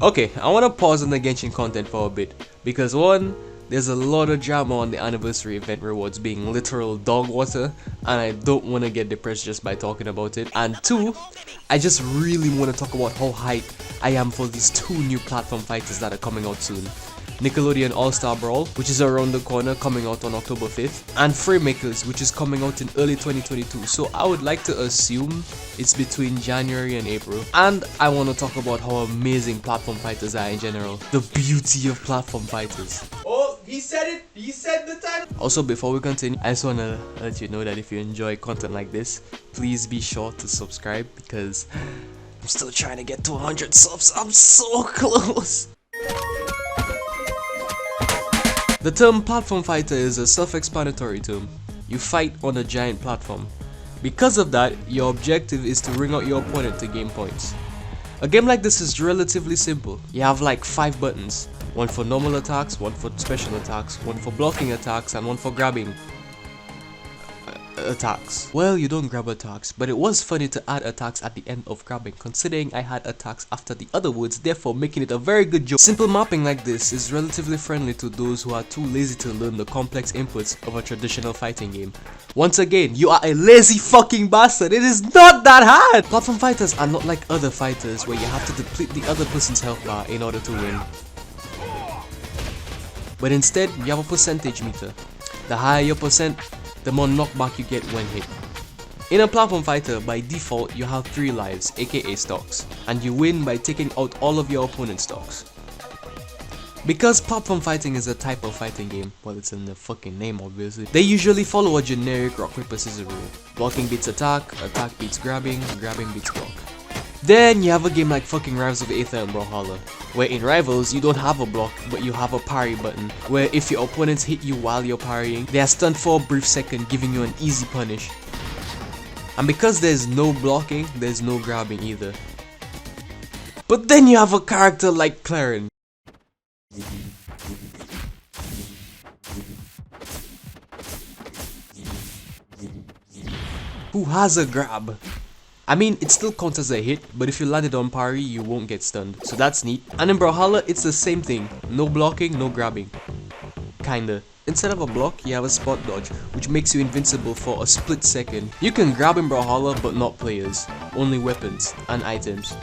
Okay, I want to pause on the Genshin content for a bit because one, there's a lot of drama on the anniversary event rewards being literal dog water, and I don't want to get depressed just by talking about it. And two, I just really want to talk about how hyped I am for these two new platform fighters that are coming out soon. Nickelodeon All-Star Brawl, which is around the corner, coming out on October 5th, and Framemakers, which is coming out in early 2022. So I would like to assume it's between January and April. And I want to talk about how amazing platform fighters are in general. The beauty of platform fighters. Oh, he said it! He said the title! Also, before we continue, I just want to let you know that if you enjoy content like this, please be sure to subscribe because I'm still trying to get to 100 subs. I'm so close! The term platform fighter is a self-explanatory term. You fight on a giant platform. Because of that, your objective is to ring out your opponent to gain points. A game like this is relatively simple. You have like 5 buttons. One for normal attacks, one for special attacks, one for blocking attacks, and one for grabbing attacks. Well, you don't grab attacks, but it was funny to add attacks at the end of grabbing, considering I had attacks after the other words, therefore making it a very good joke. Simple mapping like this is relatively friendly to those who are too lazy to learn the complex inputs of a traditional fighting game. Once again, you are a lazy fucking bastard. It is not that hard! Platform fighters are not like other fighters where you have to deplete the other person's health bar in order to win. But instead, you have a percentage meter. The higher your percent, the more knockback you get when hit. In a platform fighter, by default, you have 3 lives, aka stocks, and you win by taking out all of your opponent's stocks. Because platform fighting is a type of fighting game, well, it's in the fucking name obviously, they usually follow a generic rock paper scissors rule. Blocking beats attack, attack beats grabbing, grabbing beats block. Then you have a game like fucking Rivals of Aether and Brawlhalla, where in Rivals you don't have a block but you have a parry button, where if your opponents hit you while you're parrying, they are stunned for a brief second, giving you an easy punish. And because there's no blocking, there's no grabbing either. But then you have a character like Claren, who has a grab. I mean, it still counts as a hit, but if you land it on parry, you won't get stunned, so that's neat. And in Brawlhalla, it's the same thing. No blocking, no grabbing. Kinda. Instead of a block, you have a spot dodge, which makes you invincible for a split second. You can grab in Brawlhalla, but not players. Only weapons and items.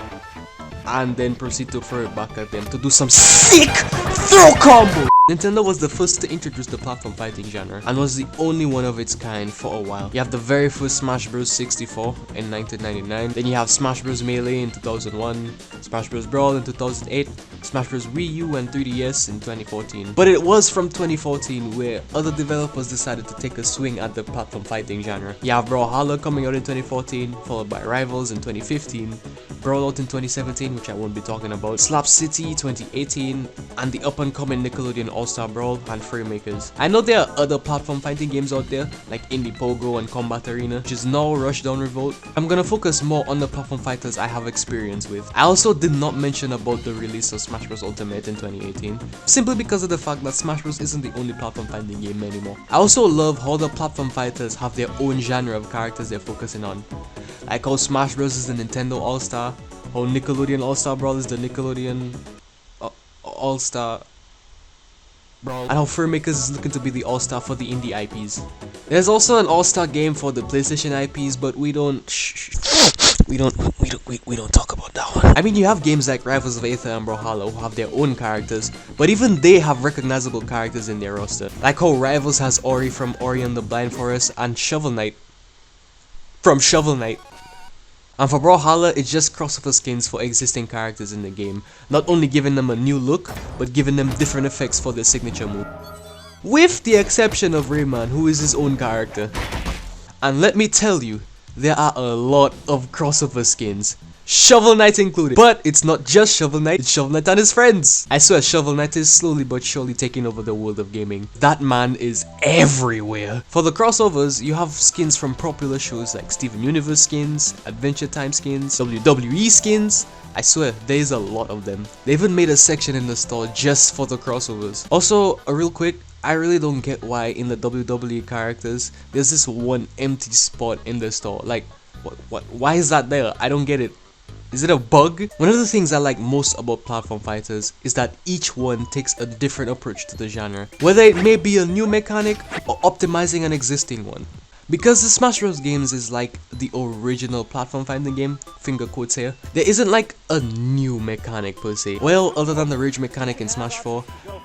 And then proceed to throw it back at them to do some sick throw combo! Nintendo was the first to introduce the platform fighting genre and was the only one of its kind for a while. You have the very first Smash Bros 64 in 1999, then you have Smash Bros Melee in 2001, Smash Bros Brawl in 2008, Smash Bros Wii U and 3DS in 2014. But it was from 2014 where other developers decided to take a swing at the platform fighting genre. You have Brawlhalla coming out in 2014, followed by Rivals in 2015, Brawl Out in 2017, which I won't be talking about, Slap City 2018, and the up-and-coming Nickelodeon All-Star Brawl and Framemakers. I know there are other platform fighting games out there, like Indie Pogo and Combat Arena, which is now Rushdown Revolt. I'm gonna focus more on the platform fighters I have experience with. I also did not mention about the release of Smash Bros Ultimate in 2018, simply because of the fact that Smash Bros isn't the only platform fighting game anymore. I also love how the platform fighters have their own genre of characters they're focusing on. Like how Smash Bros is the Nintendo All-Star, how Nickelodeon All-Star Brawl is the Nickelodeon All-Star Brawl, and how Framemakers is looking to be the All-Star for the indie IPs. There's also an All-Star game for the PlayStation IPs, but we don't talk about that one. I mean, you have games like Rivals of Aether and Brawlhalla who have their own characters, but even they have recognizable characters in their roster. Like how Rivals has Ori from Ori and the Blind Forest and Shovel Knight from Shovel Knight. And for Brawlhalla, it's just crossover skins for existing characters in the game, not only giving them a new look, but giving them different effects for their signature move. With the exception of Rayman, who is his own character. And let me tell you, there are a lot of crossover skins, Shovel Knight included. But it's not just Shovel Knight, it's Shovel Knight and his friends. I swear Shovel Knight is slowly but surely taking over the world of gaming. That man is everywhere. For the crossovers, you have skins from popular shows like Steven Universe skins, Adventure Time skins, WWE skins. I swear, there's a lot of them. They even made a section in the store just for the crossovers. Also, a real quick, I really don't get why in the WWE characters there's this one empty spot in the store. Like, why is that there? I don't get it. Is it a bug? One of the things I like most about platform fighters is that each one takes a different approach to the genre, whether it may be a new mechanic or optimizing an existing one. Because the Smash Bros games is like the original platform fighting game, finger quotes here, there isn't like a new mechanic per se. Well, other than the rage mechanic in Smash 4. What?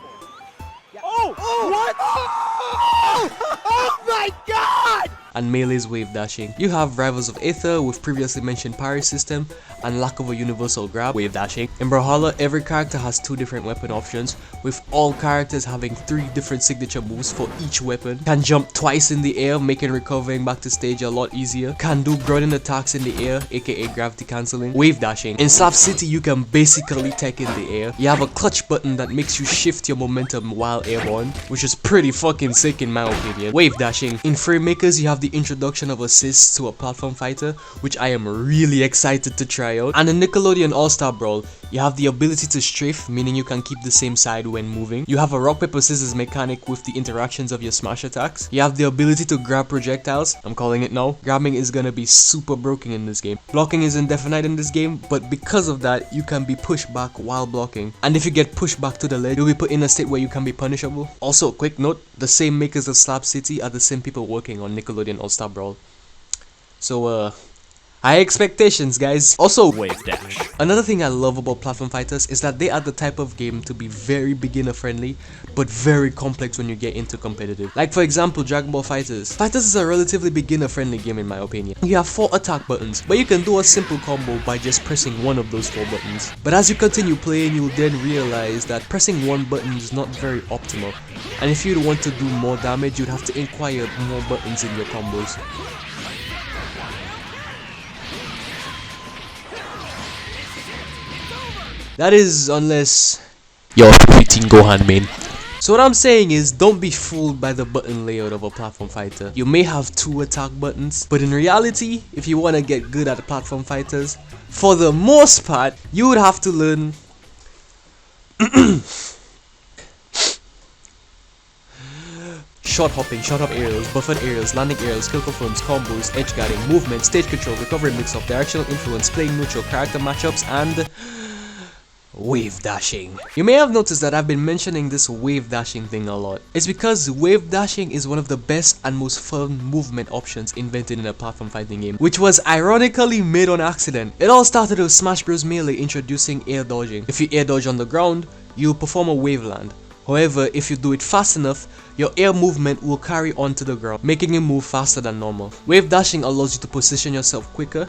Oh my god! And Melee's wave dashing. You have Rivals of Aether with previously mentioned parry system and lack of a universal grab, wave dashing. In Brawlhalla, every character has 2 different weapon options, with all characters having 3 different signature moves for each weapon. Can jump twice in the air, making recovering back to stage a lot easier. Can do grounding attacks in the air, aka gravity cancelling. Wave dashing. In Slap City, you can basically tech in the air. You have a clutch button that makes you shift your momentum while airborne, which is pretty fucking sick in my opinion. Wave dashing. In Frame Makers, you have the introduction of assists to a platform fighter, which I am really excited to try out. And in Nickelodeon All-Star Brawl, you have the ability to strafe, meaning you can keep the same side when moving. You have a rock paper scissors mechanic with the interactions of your smash attacks. You have the ability to grab projectiles. I'm calling it now. Grabbing is gonna be super broken in this game. Blocking is indefinite in this game, but because of that, you can be pushed back while blocking. And if you get pushed back to the ledge, you'll be put in a state where you can be punishable. Also, quick note, the same makers of Slap City are the same people working on Nickelodeon All-Star Brawl. So, high expectations, guys. Also, wave dash. Another thing I love about platform fighters is that they are the type of game to be very beginner friendly, but very complex when you get into competitive. Like for example, Dragon Ball Fighters. Fighters is a relatively beginner friendly game in my opinion. You have 4 attack buttons, but you can do a simple combo by just pressing one of those 4 buttons. But as you continue playing, you'll then realize that pressing one button is not very optimal. And if you'd want to do more damage, you'd have to acquire more buttons in your combos. That is, unless you're tweeting Gohan main. So what I'm saying is, don't be fooled by the button layout of a platform fighter. You may have 2 attack buttons, but in reality, if you want to get good at platform fighters, for the most part, you would have to learn short hopping, short hop aerials, buffered aerials, landing aerials, kill confirms, combos, edge guarding, movement, stage control, recovery mix-up, directional influence, playing neutral, character matchups, and wave dashing. You may have noticed that I've been mentioning this wave dashing thing a lot. It's because wave dashing is one of the best and most fun movement options invented in a platform fighting game, which was ironically made on accident. It all started with Smash Bros. Melee introducing air dodging. If you air dodge on the ground, you'll perform a wave land. However, if you do it fast enough, your air movement will carry on to the ground, making you move faster than normal. Wave dashing allows you to position yourself quicker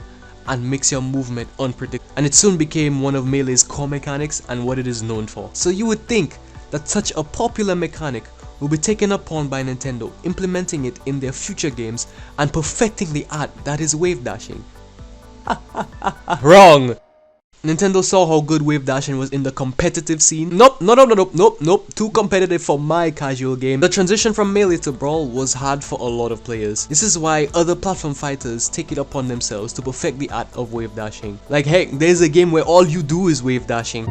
and makes your movement unpredictable, and it soon became one of Melee's core mechanics and what it is known for. So you would think that such a popular mechanic will be taken upon by Nintendo, implementing it in their future games and perfecting the art that is wave dashing. Wrong! Nintendo saw how good wave dashing was in the competitive scene. Nope, too competitive for my casual game. The transition from Melee to Brawl was hard for a lot of players. This is why other platform fighters take it upon themselves to perfect the art of wave dashing. Like heck, there's a game where all you do is wave dashing.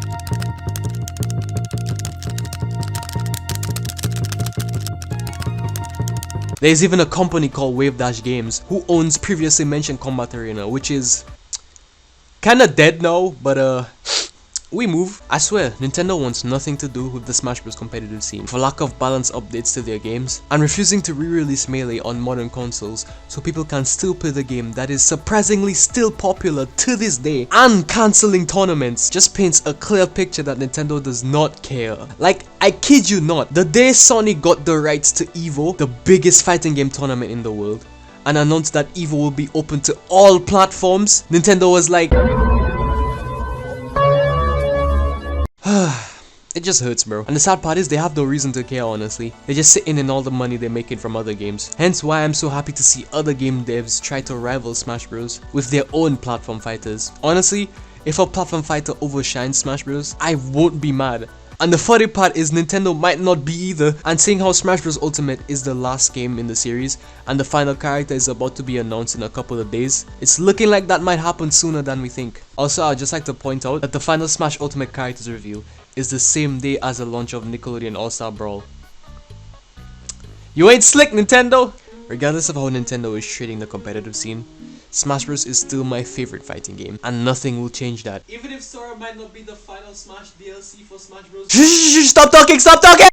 There's even a company called Wave Dash Games who owns previously mentioned Combat Arena, which is kinda dead now, but we move. I swear, Nintendo wants nothing to do with the Smash Bros competitive scene for lack of balanced updates to their games and refusing to re-release Melee on modern consoles so people can still play the game that is surprisingly still popular to this day, and cancelling tournaments just paints a clear picture that Nintendo does not care. Like, I kid you not, the day Sony got the rights to EVO, the biggest fighting game tournament in the world, and announced that EVO will be open to all platforms, Nintendo was like, it just hurts, bro. And the sad part is they have no reason to care, honestly. They're just sitting in all the money they're making from other games. Hence why I'm so happy to see other game devs try to rival Smash Bros with their own platform fighters. Honestly, if a platform fighter overshines Smash Bros, I won't be mad. And the funny part is Nintendo might not be either, and seeing how Smash Bros Ultimate is the last game in the series and the final character is about to be announced in a couple of days, it's looking like that might happen sooner than we think. Also, I'd just like to point out that the final Smash Ultimate characters reveal is the same day as the launch of Nickelodeon All-Star Brawl. You ain't slick, Nintendo! Regardless of how Nintendo is treating the competitive scene, Smash Bros is still my favorite fighting game, and nothing will change that. Even if Sora might not be the final Smash DLC for Smash Bros. Stop talking! Stop talking!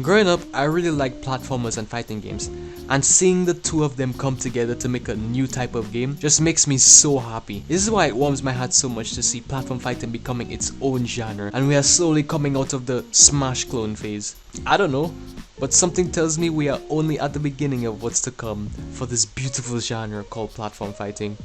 Growing up, I really liked platformers and fighting games, and seeing the two of them come together to make a new type of game just makes me so happy. This is why it warms my heart so much to see platform fighting becoming its own genre, and we are slowly coming out of the Smash clone phase. I don't know, but something tells me we are only at the beginning of what's to come for this beautiful genre called platform fighting.